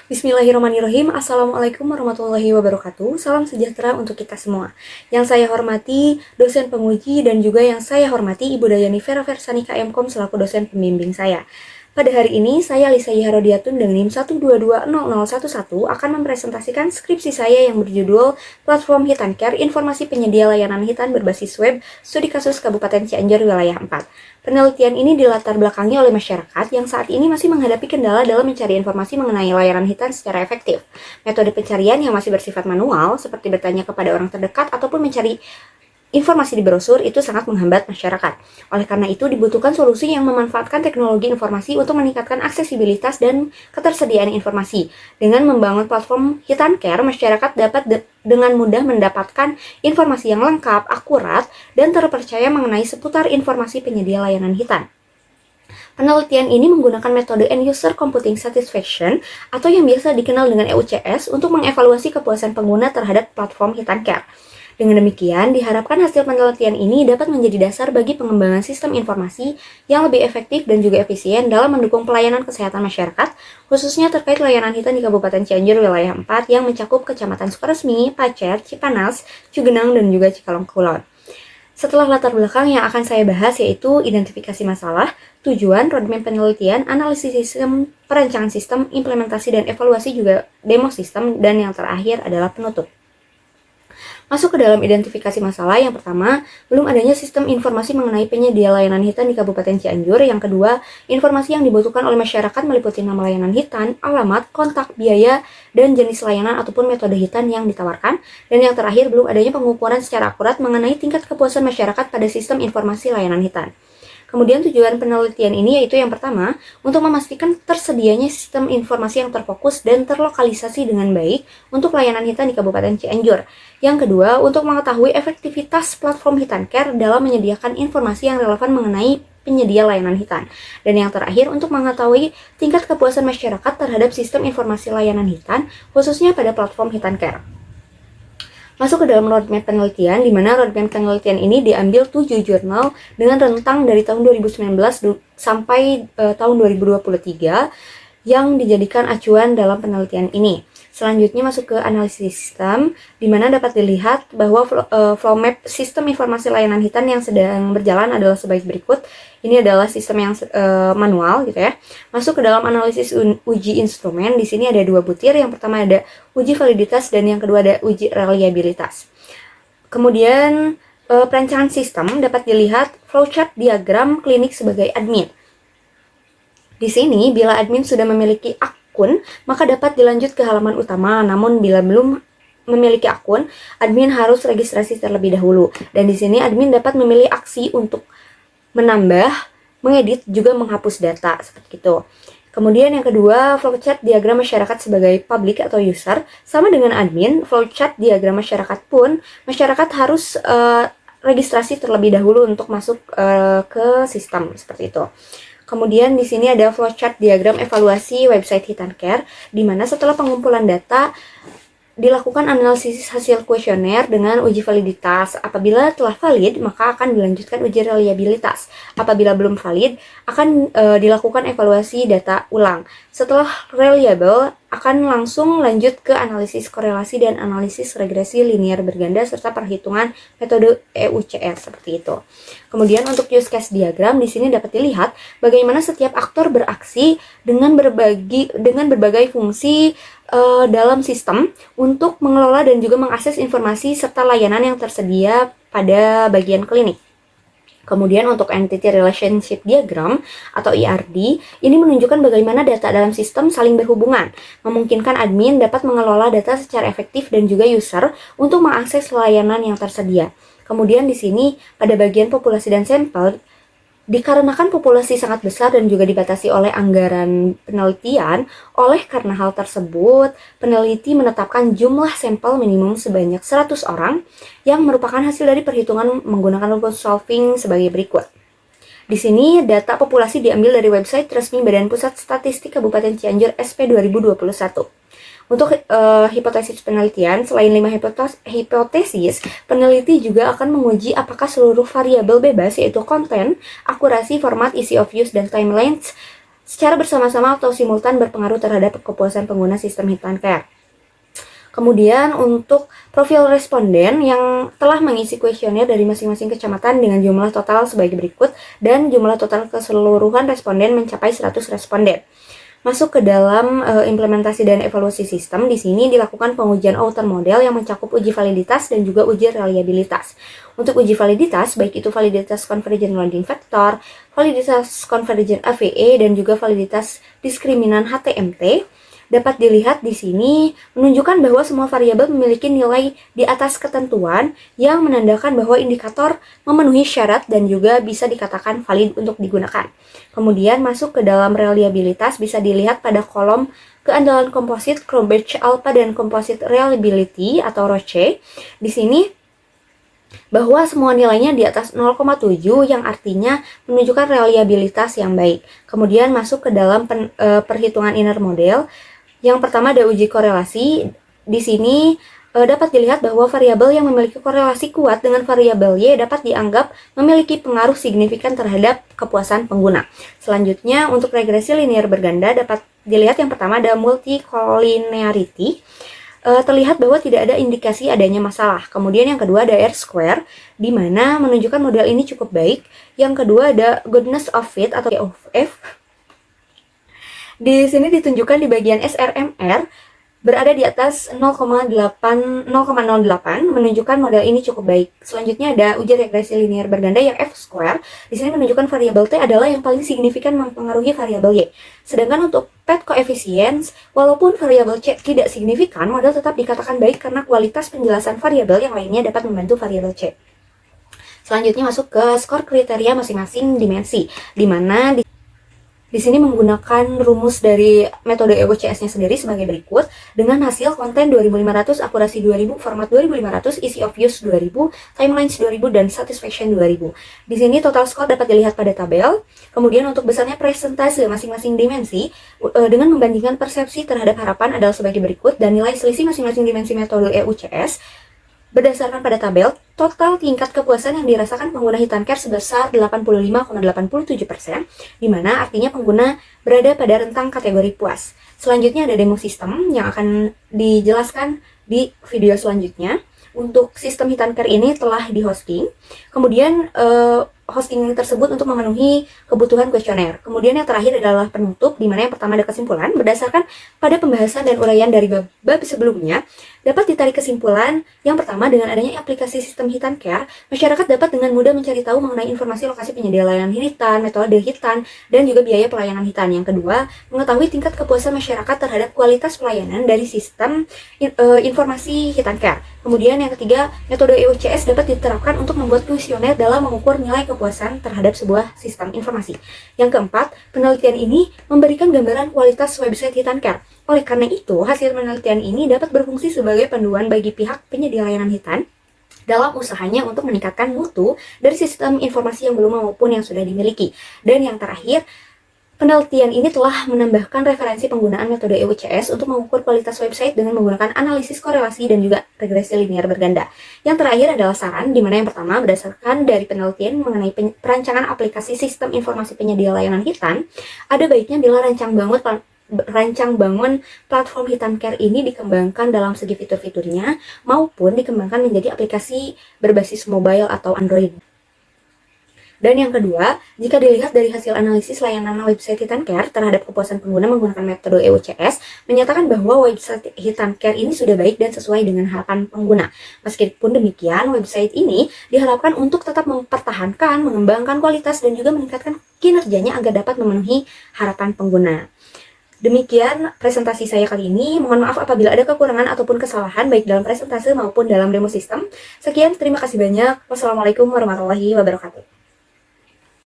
Bismillahirrahmanirrahim. Assalamualaikum warahmatullahi wabarakatuh. Salam sejahtera untuk kita semua. Yang saya hormati dosen penguji dan juga yang saya hormati Ibu Dayani Vera Versanika MKOM selaku dosen pembimbing saya. Pada hari ini, saya Lisa Yiharodiatun dengan NIM 1220011 akan mempresentasikan skripsi saya yang berjudul Platform Hitan Care, Informasi Penyedia Layanan Hitan Berbasis Web, Studi Kasus Kabupaten Cianjur Wilayah 4. Penelitian ini dilatar belakangi oleh masyarakat yang saat ini masih menghadapi kendala dalam mencari informasi mengenai layanan hitan secara efektif. Metode pencarian yang masih bersifat manual, seperti bertanya kepada orang terdekat ataupun mencari informasi di brosur itu sangat menghambat masyarakat. Oleh karena itu, dibutuhkan solusi yang memanfaatkan teknologi informasi untuk meningkatkan aksesibilitas dan ketersediaan informasi. Dengan membangun platform Hitan Care, masyarakat dapat dengan mudah mendapatkan informasi yang lengkap, akurat, dan terpercaya mengenai seputar informasi penyedia layanan hitan. Penelitian ini menggunakan metode End User Computing Satisfaction atau yang biasa dikenal dengan EUCS untuk mengevaluasi kepuasan pengguna terhadap platform Hitan Care. Dengan demikian, diharapkan hasil penelitian ini dapat menjadi dasar bagi pengembangan sistem informasi yang lebih efektif dan juga efisien dalam mendukung pelayanan kesehatan masyarakat, khususnya terkait layanan hitan di Kabupaten Cianjur Wilayah 4 yang mencakup Kecamatan Sukaresmi, Pacet, Cipanas, Cugenang, dan juga Cikalong Kulon. Setelah latar belakang yang akan saya bahas yaitu identifikasi masalah, tujuan, roadmap penelitian, analisis sistem, perancangan sistem, implementasi dan evaluasi juga demo sistem, dan yang terakhir adalah penutup. Masuk ke dalam identifikasi masalah, yang pertama, belum adanya sistem informasi mengenai penyedia layanan hitan di Kabupaten Cianjur. Yang kedua, informasi yang dibutuhkan oleh masyarakat meliputi nama layanan hitan, alamat, kontak, biaya, dan jenis layanan ataupun metode hitan yang ditawarkan. Dan yang terakhir, belum adanya pengukuran secara akurat mengenai tingkat kepuasan masyarakat pada sistem informasi layanan hitan. Kemudian tujuan penelitian ini yaitu yang pertama, untuk memastikan tersedianya sistem informasi yang terfokus dan terlokalisasi dengan baik untuk layanan hitan di Kabupaten Cianjur. Yang kedua, untuk mengetahui efektivitas platform Hitan Care dalam menyediakan informasi yang relevan mengenai penyedia layanan hitan. Dan yang terakhir, untuk mengetahui tingkat kepuasan masyarakat terhadap sistem informasi layanan hitan, khususnya pada platform Hitan Care. Masuk ke dalam roadmap penelitian, di mana roadmap penelitian ini diambil 7 jurnal dengan rentang dari tahun 2019 sampai tahun 2023 yang dijadikan acuan dalam penelitian ini. Selanjutnya masuk ke analisis sistem, di mana dapat dilihat bahwa flow map sistem informasi layanan hitan yang sedang berjalan adalah sebaik berikut. Ini adalah sistem yang manual gitu ya. Masuk ke dalam analisis uji instrumen, di sini ada 2 butir. Yang pertama ada uji validitas dan yang kedua ada uji reliabilitas. Kemudian perancangan sistem dapat dilihat flowchart diagram klinik sebagai admin. Di sini bila admin sudah memiliki akun, maka dapat dilanjut ke halaman utama. Namun bila belum memiliki akun, admin harus registrasi terlebih dahulu. Dan di sini admin dapat memilih aksi untuk menambah, mengedit, juga menghapus data seperti itu. Kemudian yang kedua, flowchart diagram masyarakat sebagai public atau user. Sama dengan admin, flowchart diagram masyarakat pun masyarakat harus registrasi terlebih dahulu untuk masuk ke sistem seperti itu. Kemudian di sini ada flowchart diagram evaluasi website Hitan Care, di mana setelah pengumpulan data dilakukan analisis hasil kuesioner dengan uji validitas. Apabila telah valid, maka akan dilanjutkan uji reliabilitas. Apabila belum valid, akan dilakukan evaluasi data ulang. Setelah reliable, akan langsung lanjut ke analisis korelasi dan analisis regresi linear berganda serta perhitungan metode EUCS seperti itu. Kemudian untuk use case diagram di sini dapat dilihat bagaimana setiap aktor beraksi dengan berbagai fungsi dalam sistem untuk mengelola dan juga mengakses informasi serta layanan yang tersedia pada bagian klinik. Kemudian untuk Entity Relationship Diagram atau ERD, ini menunjukkan bagaimana data dalam sistem saling berhubungan, memungkinkan admin dapat mengelola data secara efektif dan juga user untuk mengakses layanan yang tersedia. Kemudian di sini pada bagian populasi dan sampel, dikarenakan populasi sangat besar dan juga dibatasi oleh anggaran penelitian, oleh karena hal tersebut, peneliti menetapkan jumlah sampel minimum sebanyak 100 orang yang merupakan hasil dari perhitungan menggunakan rumus solving sebagai berikut. Di sini data populasi diambil dari website resmi Badan Pusat Statistik Kabupaten Cianjur SP 2021. Untuk hipotesis penelitian, selain 5 hipotesis, peneliti juga akan menguji apakah seluruh variabel bebas yaitu konten, akurasi, format, ease of use, dan timelines secara bersama-sama atau simultan berpengaruh terhadap kepuasan pengguna sistem HitLandCare. Kemudian untuk profil responden yang telah mengisi kuesioner dari masing-masing kecamatan dengan jumlah total sebagai berikut, dan jumlah total keseluruhan responden mencapai 100 responden. Masuk ke dalam implementasi dan evaluasi sistem, di sini dilakukan pengujian outer model yang mencakup uji validitas dan juga uji reliabilitas. Untuk uji validitas, baik itu validitas convergent loading factor, validitas convergent AVE, dan juga validitas diskriminan HTMT, dapat dilihat di sini menunjukkan bahwa semua variabel memiliki nilai di atas ketentuan yang menandakan bahwa indikator memenuhi syarat dan juga bisa dikatakan valid untuk digunakan. Kemudian masuk ke dalam reliabilitas, bisa dilihat pada kolom keandalan komposit, Cronbach Alpha, dan Composite Reliability atau ROCE. Di sini bahwa semua nilainya di atas 0,7 yang artinya menunjukkan reliabilitas yang baik. Kemudian masuk ke dalam perhitungan inner model. Yang pertama ada uji korelasi. Di sini dapat dilihat bahwa variabel yang memiliki korelasi kuat dengan variabel Y dapat dianggap memiliki pengaruh signifikan terhadap kepuasan pengguna. Selanjutnya untuk regresi linear berganda dapat dilihat yang pertama ada multicollinearity. Terlihat bahwa tidak ada indikasi adanya masalah. Kemudian yang kedua ada R-square, di mana menunjukkan model ini cukup baik. Yang kedua ada goodness of fit atau G of F. Di sini ditunjukkan di bagian SRMR berada di atas 0,08 menunjukkan model ini cukup baik. Selanjutnya ada uji regresi linear berganda yang F-square. Di sini menunjukkan variabel T adalah yang paling signifikan mempengaruhi variabel Y. Sedangkan untuk PET coefficients, walaupun variabel C tidak signifikan, model tetap dikatakan baik karena kualitas penjelasan variabel yang lainnya dapat membantu variabel C. Selanjutnya masuk ke skor kriteria masing-masing dimensi, di mana di sini menggunakan rumus dari metode EOCS-nya sendiri sebagai berikut, dengan hasil konten 2500, akurasi 2000, format 2500, easy of use 2000, timelines 2000, dan satisfaction 2000. Di sini total skor dapat dilihat pada tabel. Kemudian untuk besarnya presentase masing-masing dimensi dengan membandingkan persepsi terhadap harapan adalah sebagai berikut, dan nilai selisih masing-masing dimensi metode EUCS berdasarkan pada tabel, total tingkat kepuasan yang dirasakan pengguna HitLandCare sebesar 85,87%, di mana artinya pengguna berada pada rentang kategori puas. Selanjutnya ada demo sistem yang akan dijelaskan di video selanjutnya. Untuk sistem HitLandCare ini telah di-hosting, kemudian hosting tersebut untuk memenuhi kebutuhan kuesioner. Kemudian yang terakhir adalah penutup, di mana yang pertama ada kesimpulan. Berdasarkan pada pembahasan dan uraian dari bab sebelumnya, dapat ditarik kesimpulan yang pertama, dengan adanya aplikasi sistem HitLandCare, masyarakat dapat dengan mudah mencari tahu mengenai informasi lokasi penyedia layanan hitan, metode hitan, dan juga biaya pelayanan hitan. Yang kedua, mengetahui tingkat kepuasan masyarakat terhadap kualitas pelayanan dari sistem informasi HitLandCare. Kemudian yang ketiga, metode EOCS dapat diterapkan untuk membuat kuesioner dalam mengukur nilai kepuasan terhadap sebuah sistem informasi. Yang keempat, penelitian ini memberikan gambaran kualitas website HitLandCare. Oleh karena itu, hasil penelitian ini dapat berfungsi sebagai panduan bagi pihak penyedia layanan hitan dalam usahanya untuk meningkatkan mutu dari sistem informasi yang belum maupun yang sudah dimiliki. Dan yang terakhir, penelitian ini telah menambahkan referensi penggunaan metode EOCS untuk mengukur kualitas website dengan menggunakan analisis korelasi dan juga regresi linear berganda. Yang terakhir adalah saran, di mana yang pertama berdasarkan dari penelitian mengenai perancangan aplikasi sistem informasi penyedia layanan hitan, ada baiknya bila rancang bangun platform HitLandCare ini dikembangkan dalam segi fitur-fiturnya maupun dikembangkan menjadi aplikasi berbasis mobile atau Android. Dan yang kedua, jika dilihat dari hasil analisis layanan website HitLandCare terhadap kepuasan pengguna menggunakan metode EOCS, menyatakan bahwa website HitLandCare ini sudah baik dan sesuai dengan harapan pengguna. Meskipun demikian, website ini diharapkan untuk tetap mempertahankan, mengembangkan kualitas, dan juga meningkatkan kinerjanya agar dapat memenuhi harapan pengguna. Demikian presentasi saya kali ini. Mohon maaf apabila ada kekurangan ataupun kesalahan baik dalam presentase maupun dalam demo sistem. Sekian, terima kasih banyak. Wassalamualaikum warahmatullahi wabarakatuh.